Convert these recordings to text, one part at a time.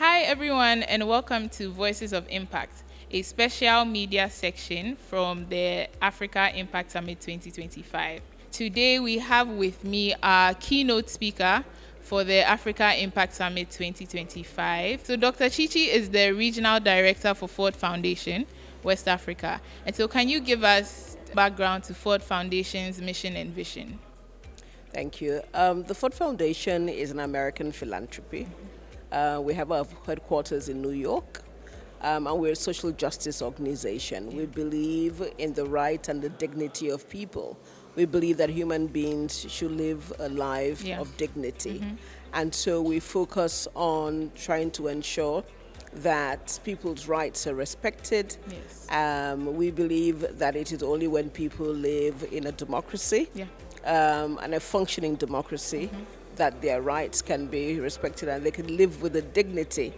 Hi, everyone, and welcome to Voices of Impact, a special media section from the Africa Impact Summit 2025. Today, we have with me our keynote speaker for the Africa Impact Summit 2025. So, Dr. ChiChi is the Regional Director for Ford Foundation, West Africa. And so, can you give us background to Ford Foundation's mission and vision? Thank you. The Ford Foundation is an American philanthropy. We have our headquarters in New York, and we're a social justice organization. We believe in the right and the dignity of people. We believe that human beings should live a life of dignity. And so we focus on trying to ensure that people's rights are respected. We believe that it is only when people live in a democracy and a functioning democracy that their rights can be respected and they can live with the dignity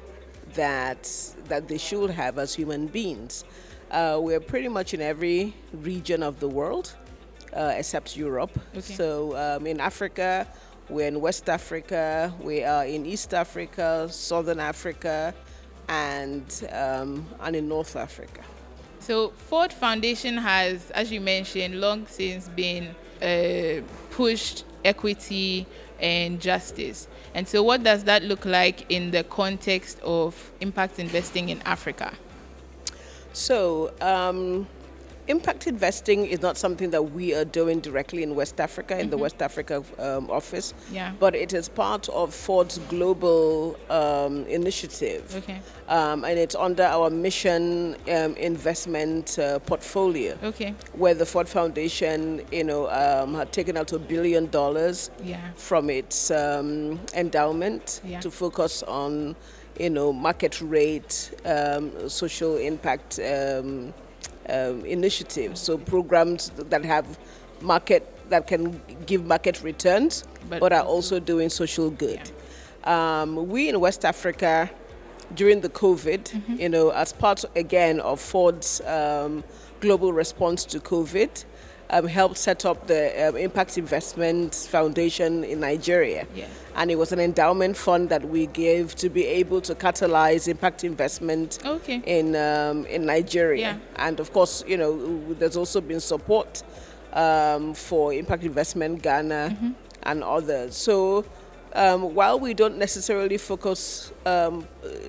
that they should have as human beings. We're pretty much in every region of the world except Europe. So in Africa, we're in West Africa, we are in East Africa, Southern Africa, and in North Africa. So Ford Foundation has, as you mentioned, long since been pushed equity and justice. And so what does that look like in the context of impact investing in Africa? So impact investing is not something that we are doing directly in West Africa, in the West Africa office, but it is part of Ford's global initiative. And it's under our mission investment portfolio, where the Ford Foundation, had taken out $1 billion from its endowment to focus on, market rate, social impact initiatives, so programs that have that can give market returns, but are also doing social good. We in West Africa, during the COVID, as part again of Ford's global response to COVID, helped set up the Impact Investment Foundation in Nigeria. And it was an endowment fund that we gave to be able to catalyze impact investment in Nigeria. And of course, there's also been support for impact investment Ghana and others. So while we don't necessarily focus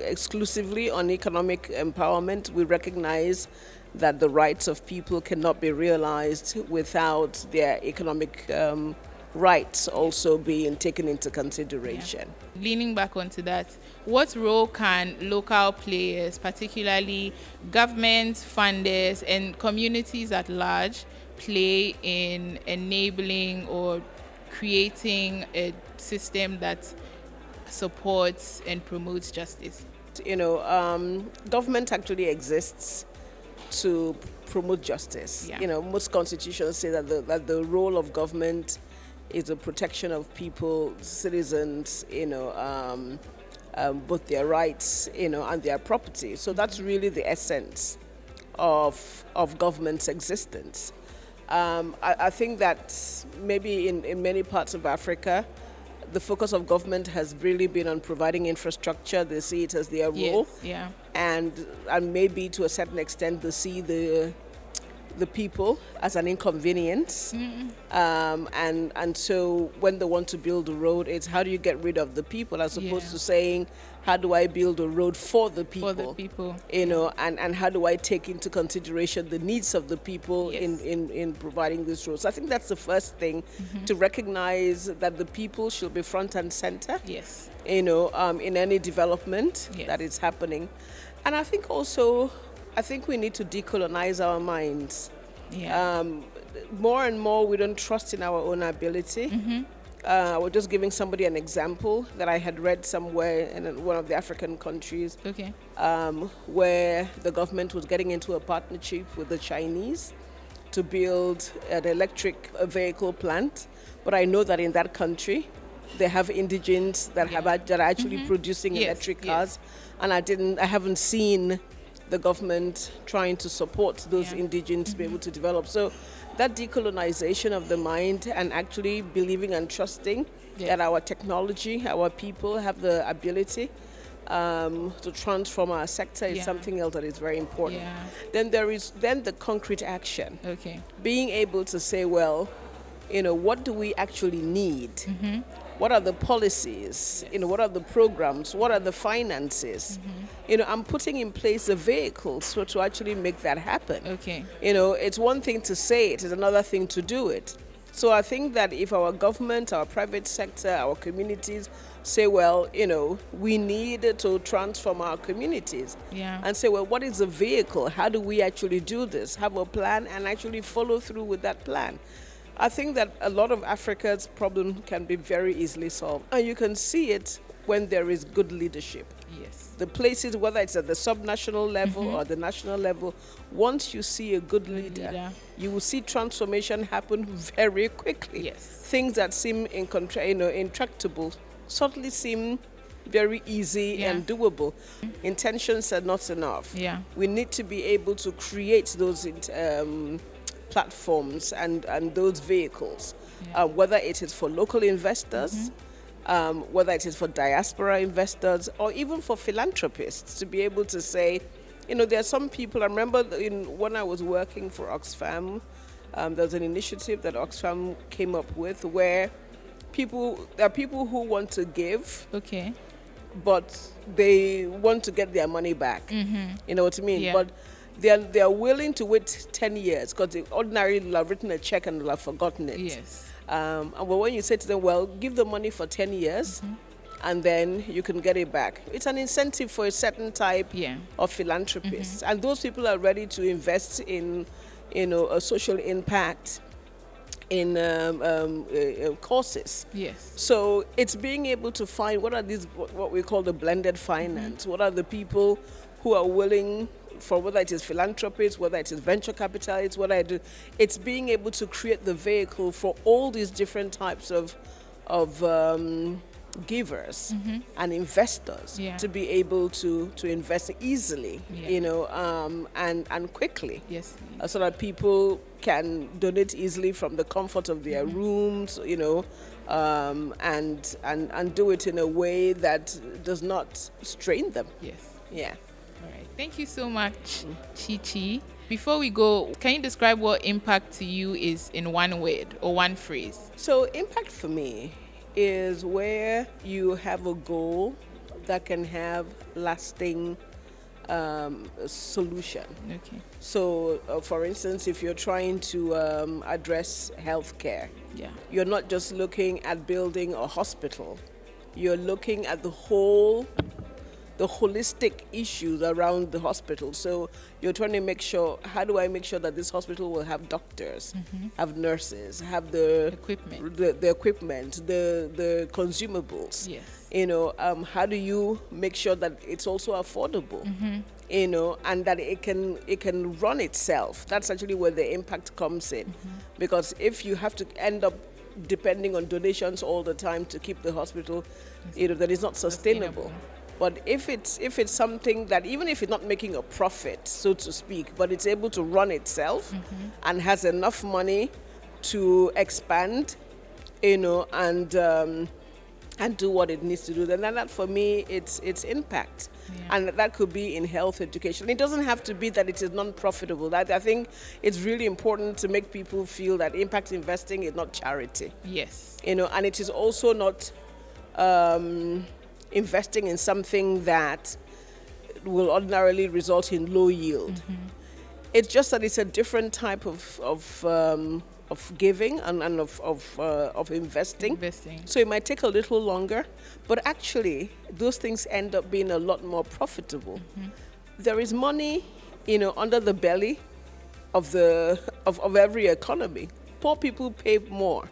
exclusively on economic empowerment, we recognize that the rights of people cannot be realized without their economic rights also being taken into consideration. Leaning back onto that, what role can local players, particularly governments, funders, and communities at large, play in enabling or creating a system that supports and promotes justice? Government actually exists to promote justice. Most constitutions say that the role of government is the protection of people, citizens, both their rights, and their property. So that's really the essence of government's existence. I think that maybe in many parts of Africa, the focus of government has really been on providing infrastructure. They see it as their role, and maybe to a certain extent they see the people as an inconvenience. And so when they want to build a road, it's how do you get rid of the people as opposed to saying, how do I build a road for the people? And how do I take into consideration the needs of the people in providing this road? So I think that's the first thing, to recognize that the people should be front and center, in any development that is happening. And I think also, we need to decolonize our minds. More and more, we don't trust in our own ability. We're just giving somebody an example that I had read somewhere in one of the African countries, where the government was getting into a partnership with the Chinese to build an electric vehicle plant. But I know that in that country, they have indigents that are actually producing electric cars, and I haven't seen the government trying to support those indigents to be able to develop. So that decolonization of the mind and actually believing and trusting that our technology, our people have the ability to transform our sector is something else that is very important. Yeah. Then there is then the concrete action. Okay. Being able to say, well, what do we actually need? What are the policies? What are the programs? What are the finances? I'm putting in place the vehicles so to actually make that happen. Okay. It's one thing to say it, it's another thing to do it. So I think that if our government, our private sector, our communities say, well, we need to transform our communities. Yeah. And say, well, what is the vehicle? How do we actually do this? Have a plan and actually follow through with that plan. I think that a lot of Africa's problem can be very easily solved. And you can see it when there is good leadership. Yes. The places, whether it's at the subnational level or the national level, once you see a good leader, you will see transformation happen very quickly. Yes. Things that seem intractable suddenly seem very easy and doable. Intentions are not enough. Yeah. We need to be able to create those platforms and those vehicles, whether it is for local investors, whether it is for diaspora investors, or even for philanthropists to be able to say, there are some people, I remember when I was working for Oxfam, there was an initiative that Oxfam came up with where there are people who want to give, but they want to get their money back. You know what I mean? Yeah. But they are willing to wait 10 years because they ordinarily will have written a check and will have forgotten it. Yes. And when you say to them, well, give the money for 10 years and then you can get it back. It's an incentive for a certain type of philanthropists. And those people are ready to invest in, a social impact in courses. Yes. So it's being able to find what we call the blended finance. What are the people who are willing for, whether it is philanthropists, whether it is venture capitalists, it's being able to create the vehicle for all these different types of givers and investors to be able to invest easily, and quickly. Yes. So that people can donate easily from the comfort of their rooms, and do it in a way that does not strain them. Yes. Yeah. All right. Thank you so much, ChiChi. Before we go, can you describe what impact to you is in one word or one phrase? So impact for me is where you have a goal that can have lasting solution. Okay. So, for instance, if you're trying to address healthcare, you're not just looking at building a hospital. You're looking at the holistic issues around the hospital. So you're trying to make sure, how do I make sure that this hospital will have doctors, have nurses, have the equipment, the consumables? Yes. How do you make sure that it's also affordable? And that it can run itself? That's actually where the impact comes in. Because if you have to end up depending on donations all the time to keep the hospital, that is not sustainable. But if it's something that, even if it's not making a profit, so to speak, but it's able to run itself and has enough money to expand, and do what it needs to do, then that for me, it's impact. And that could be in health education. It doesn't have to be that it is non-profitable. I think it's really important to make people feel that impact investing is not charity. Yes. And it is also not investing in something that will ordinarily result in low yield. It's just that it's a different type of giving and of investing. So it might take a little longer, but actually those things end up being a lot more profitable. There is money, under the belly of every economy. Poor people pay more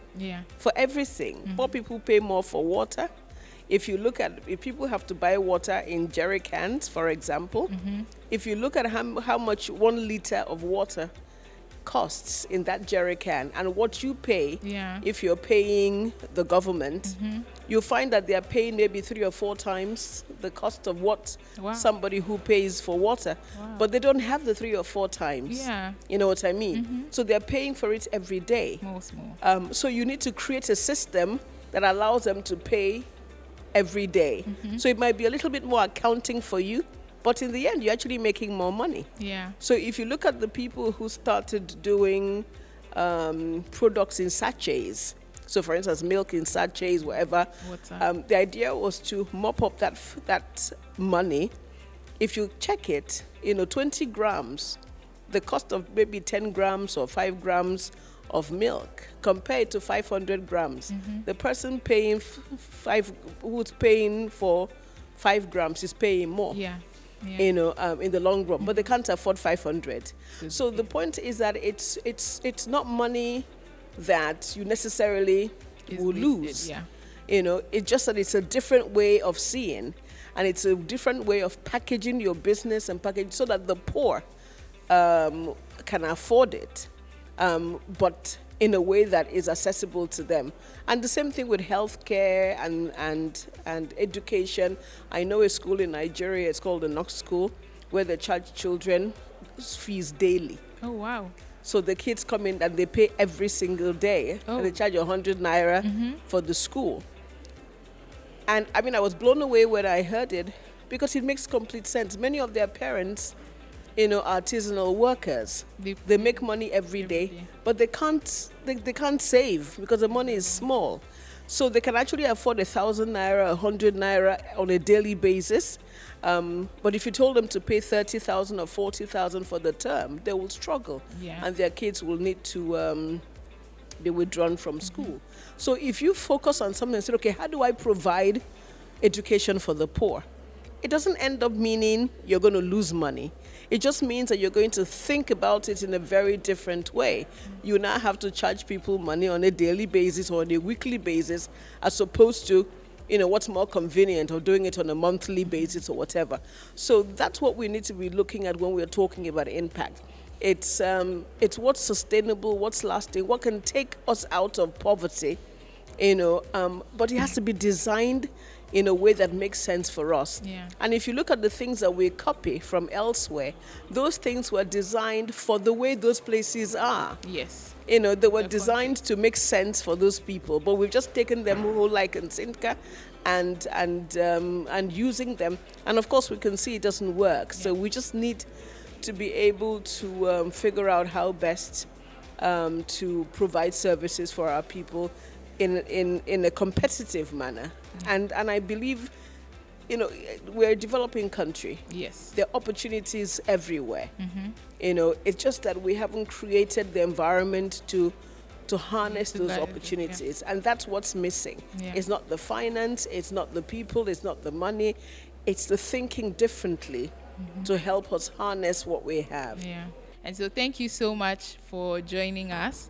for everything. Poor people pay more for water. If people have to buy water in jerry cans, for example, if you look at how much 1 liter of water costs in that jerry can and what you pay, if you're paying the government, you'll find that they're paying maybe 3 or 4 times the cost of what somebody who pays for water. But they don't have the 3 or 4 times. You know what I mean? So they're paying for it every day. More. So you need to create a system that allows them to pay every day. So it might be a little bit more accounting for you, but in the end, you're actually making more money. Yeah. So if you look at the people who started doing products in sachets, so for instance, milk in sachets, whatever, the idea was to mop up that money. If you check it, 20 grams, the cost of maybe 10 grams or 5 grams of milk compared to 500 grams. The person paying who's paying for 5 grams is paying more. Yeah. In the long run, but they can't afford 500. So the point is that it's not money that you necessarily will lose. Yeah. It's just that it's a different way of seeing, and it's a different way of packaging your business and package so that the poor can afford it, but in a way that is accessible to them. And the same thing with healthcare and education. I know a school in Nigeria, it's called the Knox School, where they charge children fees daily. Oh, wow. So the kids come in and they pay every single day, and they charge 100 naira for the school. And I mean, I was blown away when I heard it, because it makes complete sense. Many of their parents, artisanal workers, they make money every day, but they can't save because the money is small. So they can actually afford 1,000 naira, 100 naira on a daily basis. But if you told them to pay 30,000 or 40,000 for the term, they will struggle, and their kids will need to be withdrawn from school. So if you focus on something and say, okay, how do I provide education for the poor? It doesn't end up meaning you're going to lose money. It just means that you're going to think about it in a very different way. You now have to charge people money on a daily basis or on a weekly basis, as opposed to, what's more convenient, or doing it on a monthly basis or whatever. So that's what we need to be looking at when we're talking about impact. It's what's sustainable, what's lasting, what can take us out of poverty, but it has to be designed in a way that makes sense for us. Yeah. And if you look at the things that we copy from elsewhere, those things were designed for the way those places are. Yes. They were designed to make sense for those people, but we've just taken them whole like and sinker and using them. And of course, we can see it doesn't work. So we just need to be able to figure out how best to provide services for our people in a competitive manner. And I believe, we're a developing country. Yes. There are opportunities everywhere. It's just that we haven't created the environment to harness those opportunities. And that's what's missing. Yeah. It's not the finance, it's not the people, it's not the money. It's the thinking differently to help us harness what we have. Yeah. And so thank you so much for joining us.